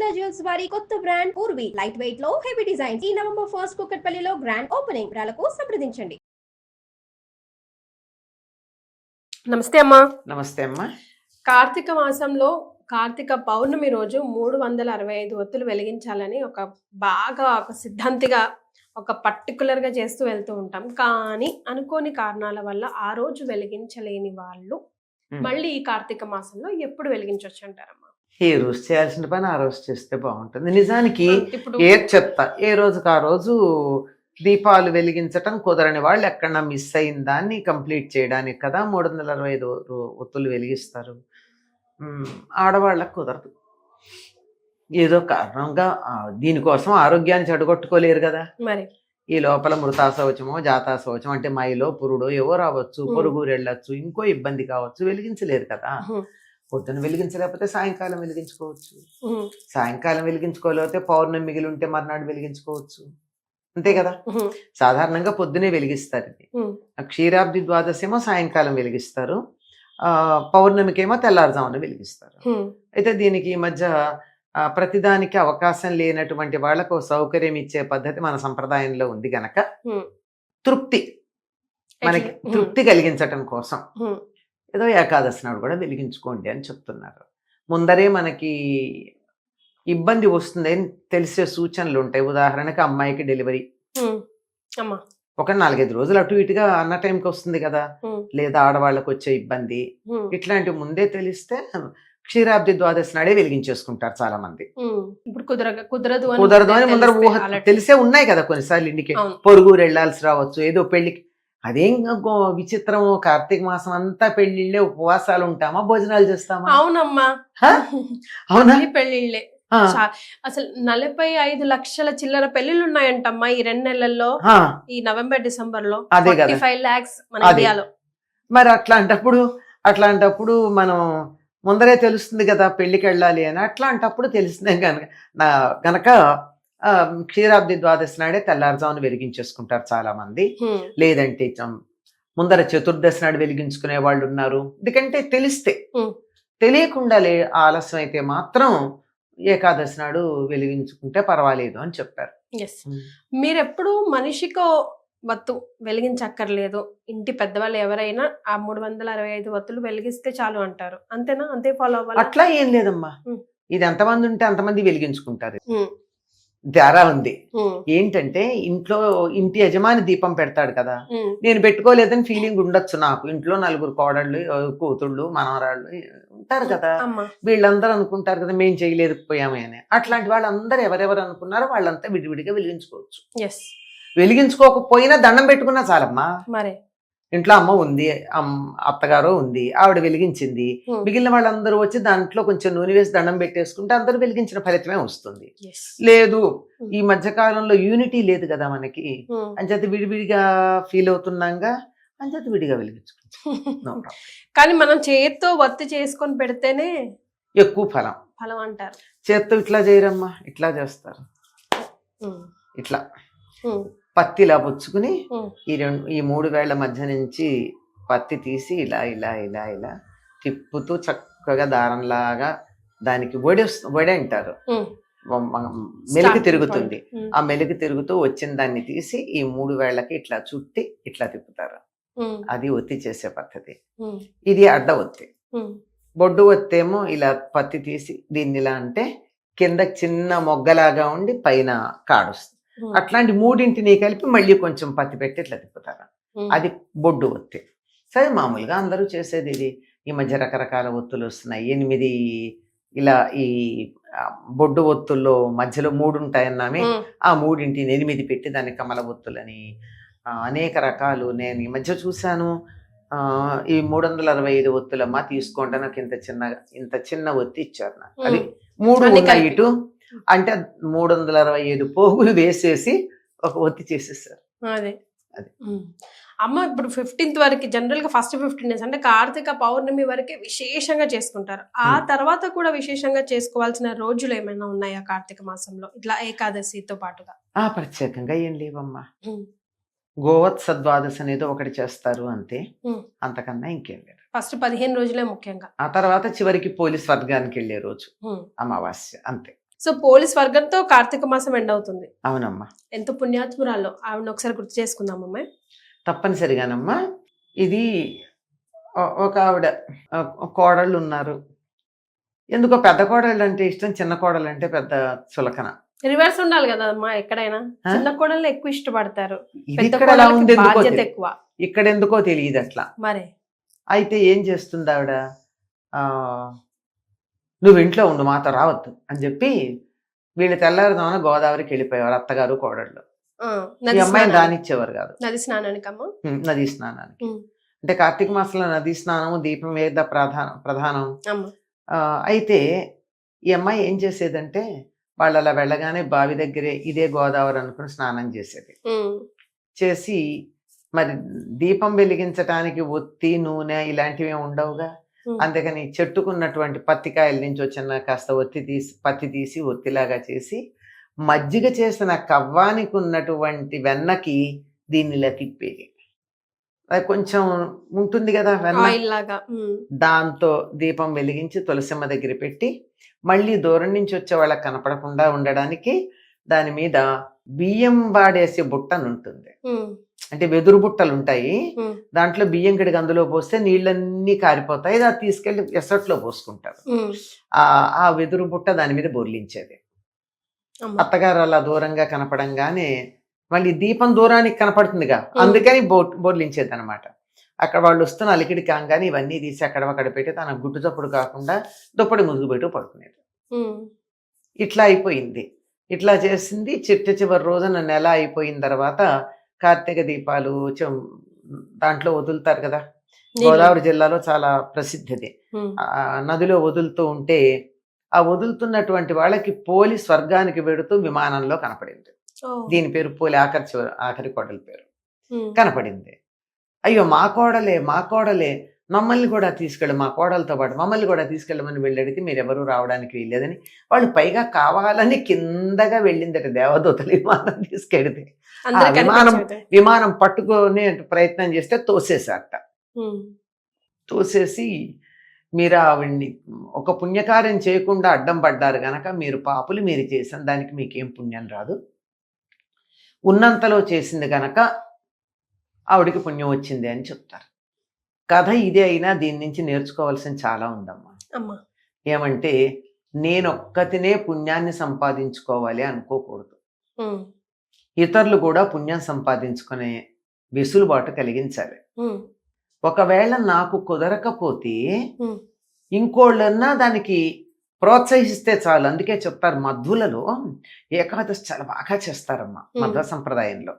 మాంగళ్య జ్యువెల్స్ వారి కొత్త బ్రాండ్ పూర్వి లైట్ వెయిట్ లో హెవీ డిజైన్ ఈ నవంబర్ 1 కుకట్పల్లిలో గ్రాండ్ ఓపెనింగ్ వివరాలకు సంప్రదించండి. నమస్తే అమ్మా. నమస్తే అమ్మా. కార్తీక మాసంలో కార్తీక పౌర్ణమి రోజు 365 ఒత్తులు వెలిగించాలని ఒక సిద్ధాంతిగా ఒక పర్టికులర్గా చేస్తూ వెళ్తూ ఉంటాం. కానీ అనుకోని కారణాల వల్ల ఆ రోజు వెలిగించలేని వాళ్ళు మళ్ళీ ఈ కార్తీక మాసంలో ఎప్పుడు వెలిగించవచ్చు అంటారమ్మా? ఏ రోజు చేయాల్సిన పని ఆ రోజు చేస్తే బాగుంటుంది. నిజానికి చెప్తా, ఏ రోజుకి ఆ రోజు దీపాలు వెలిగించటం కుదరని వాళ్ళు ఎక్కడన్నా మిస్ అయిన దాన్ని కంప్లీట్ చేయడానికి కదా 365 ఒత్తులు వెలిగిస్తారు. ఆడవాళ్ళకు కుదరదు, ఏదో కారణంగా. దీనికోసం ఆరోగ్యాన్ని చెడగొట్టుకోలేరు కదా. మరి ఈ లోపల మృతాశౌచమో జాతాశౌచం అంటే మైలో పురుడో ఏవో రావచ్చు, పొరుగురు వెళ్ళొచ్చు, ఇంకో ఇబ్బంది కావచ్చు, వెలిగించలేరు కదా. పొద్దున వెలిగించలేకపోతే సాయంకాలం వెలిగించుకోవచ్చు, సాయంకాలం వెలిగించుకోలేకపోతే పౌర్ణమి మిగిలి ఉంటే మర్నాడు వెలిగించుకోవచ్చు, అంతే కదా. సాధారణంగా పొద్దునే వెలిగిస్తారు. ఇది క్షీరాబ్ది ద్వాదశేమో సాయంకాలం వెలిగిస్తారు, పౌర్ణమికేమో తెల్లారుజామున వెలిగిస్తారు. అయితే దీనికి ఈ మధ్య ప్రతిదానికి అవకాశం లేనటువంటి వాళ్లకు సౌకర్యం ఇచ్చే పద్ధతి మన సంప్రదాయంలో ఉంది గనక మనకి తృప్తి కలిగించటం కోసం ఏదో ఏకాదశి నాడు కూడా వెలిగించుకోండి అని చెప్తున్నారు. ముందరే మనకి ఇబ్బంది వస్తుంది అని తెలిసే సూచనలు ఉంటాయి. ఉదాహరణకి అమ్మాయికి డెలివరీ ఒక 4-5 రోజులు అటు ఇటుగా అన్న టైంకి వస్తుంది కదా, లేదా ఆడవాళ్ళకు వచ్చే ఇబ్బంది, ఇట్లాంటివి ముందే తెలిస్తే క్షీరాబ్ది ద్వాదశి నాడే వెలిగించేసుకుంటారు చాలా మంది. కుదరదు అని ముందర ఊహ తెలిసే ఉన్నాయి కదా. కొన్నిసార్లు ఇంటికి పొరుగురు వెళ్లాల్సి రావచ్చు, ఏదో పెళ్లికి. అదేం విచిత్రము, కార్తీక మాసం అంతా పెళ్లిళ్ళే, ఉపవాసాలు ఉంటామా, భోజనాలు చేస్తామా? అవునమ్మా, అవునా, పెళ్లిళ్ళే. అసలు 45 లక్షల చిల్లర పెళ్లిళ్ళు ఉన్నాయంటమ్మా ఈ 2 నెలల్లో, ఈ నవంబర్ డిసెంబర్ లో. అదే కదా, 45 lakhs మన ఇండియాలో. మరి అట్లాంటప్పుడు మనం ముందరే తెలుస్తుంది కదా పెళ్లికి వెళ్ళాలి అని. అట్లాంటప్పుడు తెలిసిందే గనక క్షీరాబ్ది ద్వాదశి నాడే తెల్లారుజామున వెలిగించేసుకుంటారు చాలా మంది. లేదంటే ముందర చతుర్దశి నాడు వెలిగించుకునే వాళ్ళు ఉన్నారు. ఎందుకంటే తెలిస్తే, తెలియకుండా ఆలస్యం అయితే మాత్రం ఏకాదశి నాడు వెలిగించుకుంటే పర్వాలేదు అని చెప్పారు. మీరెప్పుడు మనిషికో వత్తు వెలిగించక్కర్లేదు, ఇంటి పెద్దవాళ్ళు ఎవరైనా ఆ 365 వత్తులు వెలిగిస్తే చాలు అంటారు, అంతేనా? అంతే ఫాలో అవ్వాలి? అట్లా ఏం లేదమ్మా. ఇది ఎంతమంది ఉంటే అంతమంది వెలిగించుకుంటారు. తేడా ఉంది. ఏంటంటే ఇంటి యజమాని దీపం పెడతాడు కదా, నేను పెట్టుకోలేదని ఫీలింగ్ ఉండొచ్చు నాకు. ఇంట్లో 4 కోడళ్ళు, కూతుళ్ళు, మనవరాళ్ళు ఉంటారు కదా, వీళ్ళందరూ అనుకుంటారు కదా మేము చేయలేకపోయామే అని. అట్లాంటి వాళ్ళందరూ ఎవరెవరు అనుకున్నారో వాళ్ళంతా విడివిడిగా వెలిగించుకోవచ్చు. వెలిగించుకోకపోయినా దండం పెట్టుకున్నా చాలమ్మా. మరి ఇంట్లో అమ్మ ఉంది, అత్తగారు ఉంది, ఆవిడ వెలిగించింది, మిగిలిన వాళ్ళందరూ వచ్చి దాంట్లో కొంచెం నూనె వేసి దండం పెట్టేసుకుంటే అందరూ వెలిగించిన ఫలితమే వస్తుంది. లేదు, ఈ మధ్య కాలంలో యూనిటీ లేదు కదా మనకి, అంచేత విడివిడిగా ఫీల్ అవుతున్నాగా, అంచేత విడిగా వెలిగించుకుంటాం. కానీ మనం చేత్తో వత్తి చేసుకొని పెడితేనే ఎక్కువ ఫలం అంటారు. చేత్తో ఇట్లా చేయరమ్మా, ఇట్లా చేస్తారు. ఇట్లా పత్తి ఇలా పుచ్చుకుని ఈ 3 వేళ్ల మధ్య నుంచి పత్తి తీసి ఇలా ఇలా ఇలా ఇలా తిప్పుతూ చక్కగా దారంలాగా దానికి వడి అంటారు, మెలికి తిరుగుతుంది. ఆ మెలికి తిరుగుతూ వచ్చిన దాన్ని తీసి ఈ 3 వేళ్లకి ఇట్లా చుట్టి ఇట్లా తిప్పుతారు. అది ఒత్తి చేసే పద్ధతి. ఇది అడ్డ ఒత్తి. బొడ్డు ఒత్తేమో ఇలా పత్తి తీసి దీన్ని ఇలా అంటే కింద చిన్న మొగ్గలాగా ఉండి పైన కాడుస్తుంది. అట్లాంటి 3ని కలిపి మళ్ళీ కొంచెం పత్తి పెట్టి ఇట్లా తిప్పుతారు. అది బొడ్డు ఒత్తి. సరే, మామూలుగా అందరూ చేసేది ఇది. ఈ మధ్య రకరకాల ఒత్తులు వస్తున్నాయి. 8 ఇలా ఈ బొడ్డు ఒత్తుల్లో మధ్యలో 3 ఉంటాయన్నామే, ఆ 3ని 8 పెట్టి దాన్ని కమల ఒత్తులని అనేక రకాలు నేను ఈ మధ్య చూశాను. ఈ 365 ఒత్తులమ్మా తీసుకోండి, నాకు ఇంత చిన్న ఒత్తి ఇచ్చారు నాకు. అది 3 ఉన్నాయి ఇటు అంటే 365 పోగులు వేసేసి ఒక ఒత్తి చేసేసారు. అదే అమ్మ, ఇప్పుడు 15th వరకు జనరల్ గా ఫస్ట్ 15 days అంటే కార్తీక పౌర్ణమి వరకే విశేషంగా చేసుకుంటారు. ఆ తర్వాత కూడా విశేషంగా చేసుకోవాల్సిన రోజులు ఏమైనా ఉన్నాయా కార్తీక మాసంలో, ఇట్లా ఏకాదశితో పాటుగా? ప్రత్యేకంగా ఏం లేవమ్మా. గోవత్స ద్వాదశి అనేది ఒకటి చేస్తారు అంతే, అంతకన్నా ఇంకేం లేదు. ఫస్ట్ 15 రోజులే ముఖ్యంగా. ఆ తర్వాత చివరికి పోలీస్ వర్గానికి వెళ్లే రోజు అమావాస్య, అంతే. సో పోలీస్ వర్గంతో కార్తీక మాసం ఎండ్ అవుతుంది. అవునమ్మా. ఎంతో పుణ్యాత్మురాల్లో ఆవిడని ఒకసారి గుర్తు చేసుకుందామమ్మా. తప్పనిసరిగానమ్మా. ఇది ఒక ఆవిడ కోడళ్ళు ఉన్నారు. ఎందుకో పెద్ద కోడళ్ళు అంటే ఇష్టం, చిన్న కోడలు అంటే పెద్ద చులకన. రివర్స్ ఉండాలి కదా అమ్మా, ఎక్కడైనా చిన్న కోడలు ఎక్కువ ఇష్టపడతారు, బాధ్యత ఎక్కువ. ఇక్కడ ఎందుకో తెలియదు అట్లా. మరి అయితే ఏం చేస్తుంది ఆవిడ, నువ్వు ఇంట్లో ఉండు మాతో రావద్దు అని చెప్పి వీళ్ళు తెల్లారుదామని గోదావరికి వెళ్ళిపోయేవారు అత్తగారు కోడళ్ళు. ఈ అమ్మాయిని రానిచ్చేవారు కాదు నది స్నానానికి. నదీ స్నానానికి అంటే కార్తీక మాసంలో నదీ స్నానము దీపం వేద ప్రధానం. అయితే ఈ అమ్మాయి ఏం చేసేదంటే వాళ్ళు అలా వెళ్ళగానే బావి దగ్గరే ఇదే గోదావరి అనుకుని స్నానం చేసేది. చేసి మరి దీపం వెలిగించటానికి ఒత్తి నూనె ఇలాంటివి ఉండవుగా, అందుకని చెట్టుకున్నటువంటి పత్తికాయల నుంచి వచ్చిన కాస్త పత్తి తీసి ఒత్తిలాగా చేసి మజ్జిగ చేసిన కవ్వానికి ఉన్నటువంటి వెన్నకి దీన్ని ఇలా తిప్పేది. అది కొంచెం ఉంటుంది కదా వెన్న, దాంతో దీపం వెలిగించి తులసిమ్మ దగ్గర పెట్టి మళ్ళీ దూరం నుంచి వచ్చే వాళ్ళకి కనపడకుండా ఉండడానికి దాని మీద బియ్యం వాడేసే బుట్టను ఉంటుంది. అంటే వెదురు బుట్టలు ఉంటాయి, దాంట్లో బియ్యం గడికి అందులో పోస్తే నీళ్ళన్నీ కారిపోతాయి, అది తీసుకెళ్లి ఎసట్లో పోసుకుంటారు. ఆ వెదురు బుట్ట దాని మీద బొర్లించేది. అత్తగారు అలా దూరంగా కనపడంగానే మళ్ళీ దీపం దూరానికి కనపడుతుందిగా, అందుకని బొర్లించేది అనమాట. అక్కడ వాళ్ళు వస్తున్న అలికిడి కాగానే ఇవన్నీ తీసి అక్కడ పెట్టి తన గుట్టు చప్పుడు కాకుండా దుప్పటి ముసుగు పెట్టు పడుకునేది. ఇట్లా అయిపోయింది. ఇట్లా చేసింది. చివరి రోజున నెల అయిపోయిన తర్వాత కార్తీక దీపాలు దాంట్లో వదులుతారు కదా, గోదావరి జిల్లాలో చాలా ప్రసిద్ధిది. నదిలో వదులుతూ ఉంటే ఆ వదులుతున్నటువంటి వాళ్ళకి పోలి స్వర్గానికి వెడుతూ విమానంలో కనపడింది. దీని పేరు పోలి, ఆఖరి కోడలి పేరు కనపడింది. అయ్యో మా కోడలే మమ్మల్ని కూడా తీసుకెళ్ళి, మా కోడలతో పాటు మమ్మల్ని కూడా తీసుకెళ్ళమని వెళ్ళడితే మీరెవరూ రావడానికి వెళ్ళలేదని వాళ్ళు పైగా కావాలని కిందగా వెళ్ళిందట దేవదూతలు విమానం తీసుకెడితే. విమానం పట్టుకునే ప్రయత్నం చేస్తే తోసేసారట. తోసేసి మీరు ఆవిడ్ని ఒక పుణ్యకార్యం చేయకుండా అడ్డం పడ్డారు గనక మీరు పాపులు, మీరు చేసిన దానికి మీకేం పుణ్యం రాదు, ఉన్నంతలో చేసింది గనక ఆవిడికి పుణ్యం వచ్చింది అని చెప్తారు. కథ ఇదే అయినా దీని నుంచి నేర్చుకోవాల్సిన చాలా ఉందమ్మా. ఏమంటే నేనొక్కతినే పుణ్యాన్ని సంపాదించుకోవాలి అనుకోకూడదు, ఇతరులు కూడా పుణ్యం సంపాదించుకునే వెసులుబాటు కలిగించాలి. ఒకవేళ నాకు కుదరకపోతే ఇంకోళ్ళన్నా దానికి ప్రోత్సహిస్తే చాలు. అందుకే చెప్తారు మధ్వులలో ఏకాదశి చాలా బాగా చేస్తారమ్మా. మధ్వ సంప్రదాయంలో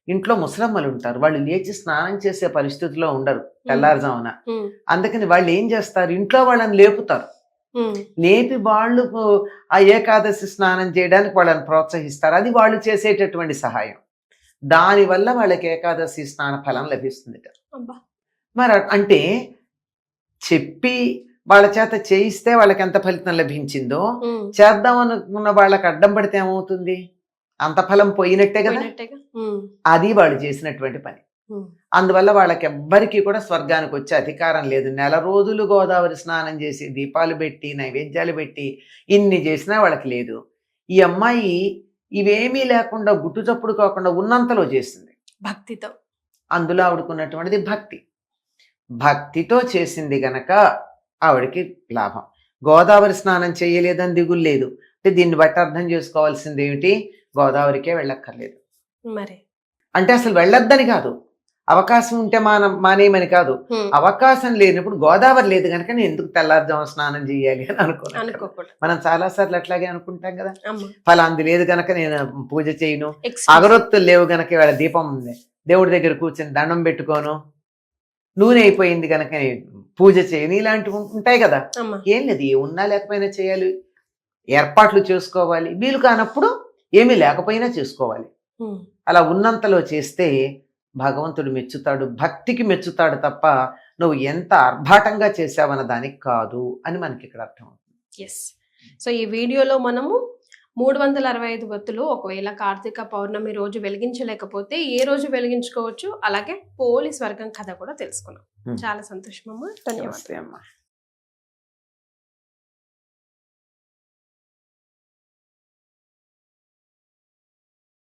ఇంట్లో ముసలమ్మలు ఉంటారు, వాళ్ళు లేచి స్నానం చేసే పరిస్థితిలో ఉండరు తెల్లారుజామున. అందుకని వాళ్ళు ఏం చేస్తారు, ఇంట్లో వాళ్ళని లేపుతారు, లేపి వాళ్ళు ఆ ఏకాదశి స్నానం చేయడానికి వాళ్ళని ప్రోత్సహిస్తారు. అది వాళ్ళు చేసేటటువంటి సహాయం. దానివల్ల వాళ్ళకి ఏకాదశి స్నాన ఫలం లభిస్తుంది. మరి అంటే చెప్పి వాళ్ళ చేత చేయిస్తే వాళ్ళకి ఎంత ఫలితం లభించిందో, చేద్దాం అనుకున్న వాళ్ళకి అడ్డం పడితే ఏమవుతుంది, అంత ఫలం పోయినట్టే కదా. అది వాళ్ళు చేసినటువంటి పని. అందువల్ల వాళ్ళకి ఎవ్వరికి కూడా స్వర్గానికి వచ్చే అధికారం లేదు. నెల రోజులు గోదావరి స్నానం చేసి దీపాలు పెట్టి నైవేద్యాలు పెట్టి ఇన్ని చేసినా వాళ్ళకి లేదు. ఈ అమ్మాయి ఇవేమీ లేకుండా గుట్టు చప్పుడు కాకుండా ఉన్నంతలో చేసింది భక్తితో. అందులో ఆవిడకున్నటువంటిది భక్తితో చేసింది గనక ఆవిడకి లాభం. గోదావరి స్నానం చేయలేదని దిగులు లేదు. అంటే దీన్ని బట్టి అర్థం చేసుకోవాల్సింది ఏమిటి, గోదావరికే వెళ్ళక్కర్లేదు. మరి అంటే అసలు వెళ్ళొద్దని కాదు, అవకాశం ఉంటే మానేయమని కాదు. అవకాశం లేనప్పుడు గోదావరి లేదు కనుక నేను ఎందుకు తెల్లారుజాము స్నానం చేయాలి అని అనుకోకూడదు. మనం చాలా సార్లు అట్లాగే అనుకుంటాం కదా, ఫలాంది లేదు కనుక నేను పూజ చేయను, అగరొత్తులు లేవు గనక ఇవాళ దీపం ఉంది దేవుడి దగ్గర కూర్చొని దండం పెట్టుకోను, నూనె అయిపోయింది కనుక పూజ చేయని, ఇలాంటివి ఉంటాయి కదా. ఏం లేదు, ఏ ఉన్నా లేకపోయినా చేయాలి, ఏర్పాట్లు చేసుకోవాలి. వీలు కానప్పుడు ఏమీ లేకపోయినా చేసుకోవాలి. అలా ఉన్నంతలో చేస్తే భగవంతుడు మెచ్చుతాడు, భక్తికి మెచ్చుతాడు తప్ప నువ్వు ఎంత ఆర్భాటంగా చేసావన్న దానికి కాదు అని మనకి ఇక్కడ అర్థం అవుతుంది. సో ఈ వీడియోలో మనము 365 ఒత్తులు ఒకవేళ కార్తీక పౌర్ణమి రోజు వెలిగించలేకపోతే ఏ రోజు వెలిగించుకోవచ్చు, అలాగే పోలీస్ వర్గం కథ కూడా తెలుసుకున్నాం. చాలా సంతోషం అమ్మా, ధన్యవాదాలు అమ్మా.